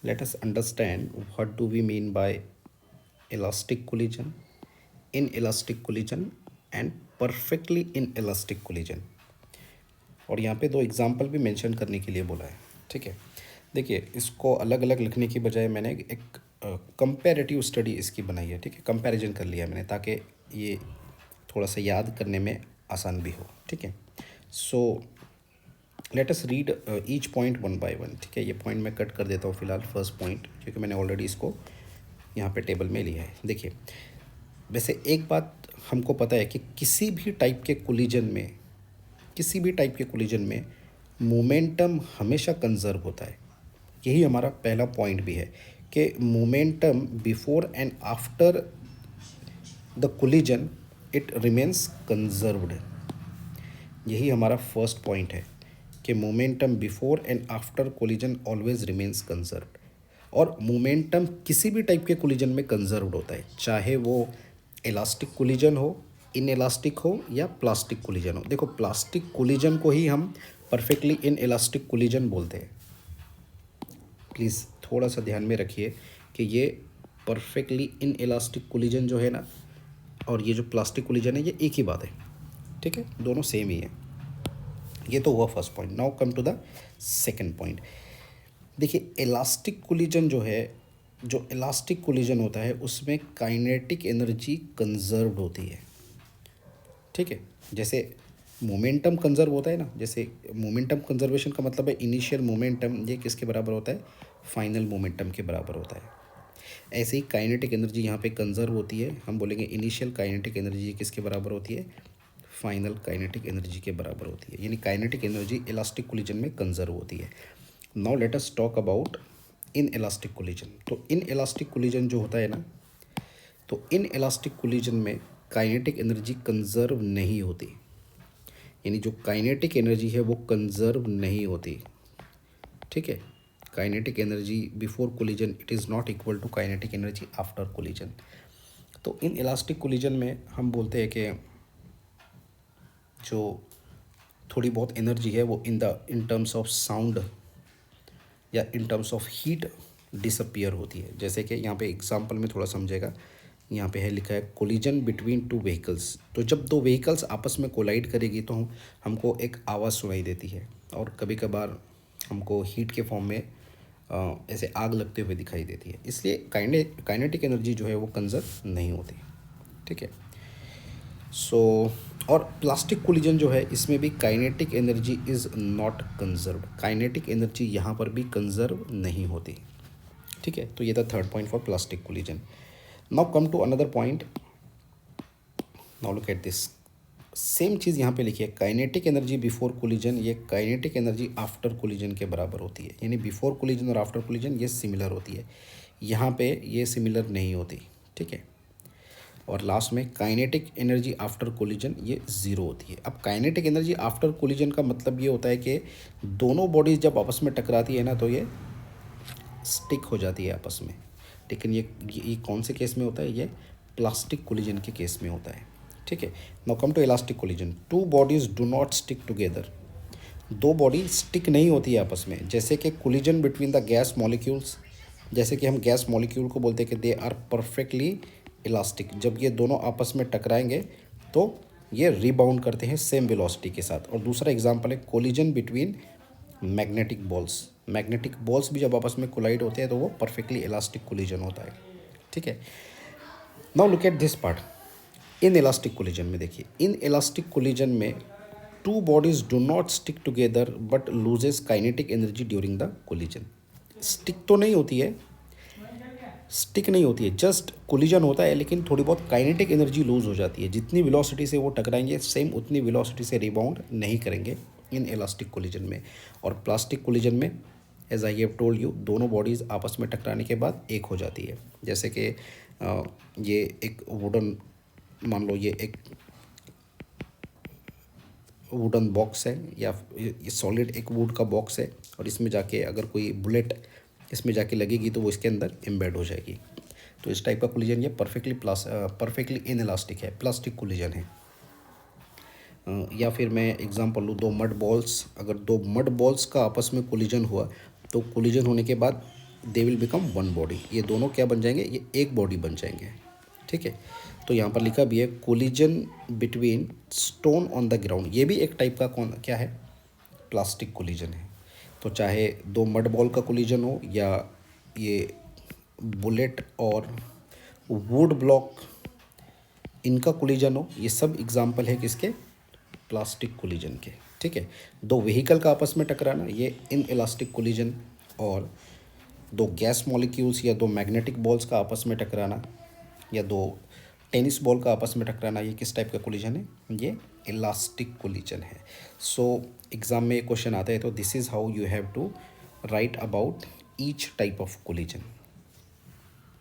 Let us understand what do we mean by elastic collision, inelastic collision and perfectly inelastic collision. और यहाँ पे दो example भी mention करने के लिए बोला है. ठीक है, देखिए इसको अलग अलग लिखने की बजाय मैंने एक कंपैरेटिव स्टडी इसकी बनाई है. ठीक है, कंपैरिजन कर लिया मैंने ताकि ये थोड़ा सा याद करने में आसान भी हो. ठीक है, so let us read each point one by one. ठीक है, ये पॉइंट मैं कट कर देता हूँ फिलहाल फर्स्ट पॉइंट, क्योंकि मैंने ऑलरेडी इसको यहाँ पे टेबल में लिया है. देखिए, वैसे एक बात हमको पता है कि किसी भी टाइप के कोलिजन में मोमेंटम हमेशा कंजर्व होता है. यही हमारा पहला पॉइंट भी है कि momentum before and after the collision it remains conserved. यही हमारा फर्स्ट पॉइंट है कि momentum before and after collision always remains conserved. और मोमेंटम किसी भी टाइप के कोलिजन में कंजर्व्ड होता है, चाहे वो इलास्टिक कोलिजन हो, इनइलास्टिक हो या प्लास्टिक कोलिजन हो. देखो, प्लास्टिक कोलिजन को ही हम परफेक्टली इनइलास्टिक कोलिजन बोलते हैं. प्लीज़ थोड़ा सा ध्यान में रखिए कि ये परफेक्टली इनइलास्टिक कोलिजन जो है ना, और ये जो प्लास्टिक कोलिजन है, ये एक ही बात है. ठीक है, दोनों सेम ही है. ये तो हुआ first point. Now come to the second point. देखिए, इलास्टिक कोलिजन जो है, जो इलास्टिक कोलिजन होता है उसमें काइनेटिक एनर्जी कंजर्व्ड होती है. ठीक है, जैसे मोमेंटम कंजर्व होता है ना, जैसे मोमेंटम कंजर्वेशन का मतलब है इनिशियल मोमेंटम ये किसके बराबर होता है, फाइनल मोमेंटम के बराबर होता है. ऐसे ही काइनेटिक एनर्जी यहाँ पे कंजर्व होती है. हम बोलेंगे इनिशियल काइनेटिक एनर्जी किसके बराबर होती है, फाइनल काइनेटिक एनर्जी के बराबर होती है. यानी काइनेटिक एनर्जी इलास्टिक कोलिजन में कंजर्व होती है. Now let us talk about in elastic collision. तो इन इलास्टिक कोलिजन जो होता है ना, तो इन इलास्टिक कोलिजन में काइनेटिक एनर्जी कंजर्व नहीं होती. यानी जो काइनेटिक एनर्जी है वो कंजर्व नहीं होती. ठीक है, kinetic energy before collision it is not equal to kinetic energy after collision. तो इन इलास्टिक कोलिजन में हम बोलते हैं कि जो थोड़ी बहुत एनर्जी है वो इन टर्म्स ऑफ साउंड या in terms of heat disappear होती है. जैसे कि यहाँ पे एग्जांपल में थोड़ा समझेगा. यहाँ पे है लिखा है कोलिजन बिटवीन टू व्हीकल्स. तो जब दो व्हीकल्स आपस में कोलाइड करेगी तो हमको एक आवाज़ सुनाई देती है, और कभी कभार हमको हीट के फॉर्म में ऐसे आग लगते हुए दिखाई देती है. इसलिए काइनेटिक एनर्जी जो है वो कंजर्व नहीं होती. ठीक है, सो और प्लास्टिक कोलिजन जो है इसमें भी kinetic energy is not conserved. Kinetic energy यहाँ पर भी कंजर्व नहीं होती. ठीक है, तो ये था third point for plastic collision. Now come to another point. Now look at this. Same चीज़ यहाँ पे लिखिए, काइनेटिक एनर्जी बिफोर कोलिजन ये काइनेटिक एनर्जी आफ्टर कोलिजन के बराबर होती है. यानी बिफोर कोलिजन और आफ्टर कोलिजन ये सिमिलर होती है. यहाँ पे ये सिमिलर नहीं होती. ठीक है, और लास्ट में काइनेटिक एनर्जी आफ्टर कोलिजन ये ज़ीरो होती है. अब काइनेटिक एनर्जी आफ्टर कोलिजन का मतलब ये होता है कि दोनों बॉडीज़ जब आपस में टकराती है ना तो ये स्टिक हो जाती है आपस में. लेकिन ये कौन से केस में होता है, ये प्लास्टिक कोलिजन के केस में होता है. ठीक है, now come to elastic collision. Two bodies do not stick together. दो बॉडी स्टिक नहीं होती है आपस में. जैसे कि collision between the gas molecules, जैसे कि हम गैस मॉलिक्यूल को बोलते हैं कि दे आर परफेक्टली इलास्टिक. जब ये दोनों आपस में टकराएंगे तो ये रिबाउंड करते हैं सेम वेलोसिटी के साथ. और दूसरा एग्जांपल है collision between magnetic balls. Magnetic balls भी जब आपस में कोलाइड होते हैं तो वो परफेक्टली इलास्टिक कोलिजन होता है. ठीक है, now look at this part. In elastic collision में देखिए, इन इलास्टिक कोलिजन में two bodies do not stick together but loses kinetic energy during the collision. Stick तो नहीं होती है, स्टिक नहीं होती है, जस्ट कोलिजन होता है, लेकिन थोड़ी बहुत काइनेटिक एनर्जी लूज हो जाती है. जितनी वेलोसिटी से वो टकराएंगे सेम उतनी वेलोसिटी से रिबाउंड नहीं करेंगे इन इलास्टिक कोलिजन में. और प्लास्टिक कोलिजन में as I have told you, दोनों बॉडीज़ आपस में टकराने के बाद एक हो जाती है. जैसे कि ये एक वुडन, मान लो ये एक वुडन बॉक्स है, या ये सॉलिड एक वुड का बॉक्स है, और इसमें जाके अगर कोई बुलेट इसमें जाके लगेगी तो वो इसके अंदर एम्बेड हो जाएगी. तो इस टाइप का कोलिजन ये परफेक्टली इनइलास्टिक है, प्लास्टिक कोलिजन है. या फिर मैं एग्जांपल लूँ, दो मड बॉल्स, अगर दो मड बॉल्स का आपस में कोलिजन हुआ तो कोलिजन होने के बाद they will become one body, ये दोनों क्या बन जाएंगे, ये एक बॉडी बन जाएंगे, ठीक है। तो यहाँ पर लिखा भी है collision between stone on the ground, ये भी एक टाइप का कौन क्या है, प्लास्टिक कोलिजन है। तो चाहे दो मड बॉल का कोलिजन हो या ये बुलेट और वुड ब्लॉक इनका कोलिजन हो, ये सब एग्जाम्पल है किसके, प्लास्टिक कोलिजन के, ठीक है। दो व्हीकल का आपस में टकराना, ये इन इलास्टिक कोलिजन, और दो गैस मॉलिक्यूल्स या दो मैग्नेटिक बॉल्स का आपस में टकराना या दो टेनिस बॉल का आपस में टकराना, ये किस टाइप का कोलिजन है, ये इलास्टिक कोलिजन है। सो एग्ज़ाम में ये क्वेश्चन आता है, तो this is how you have to write about each type of collision.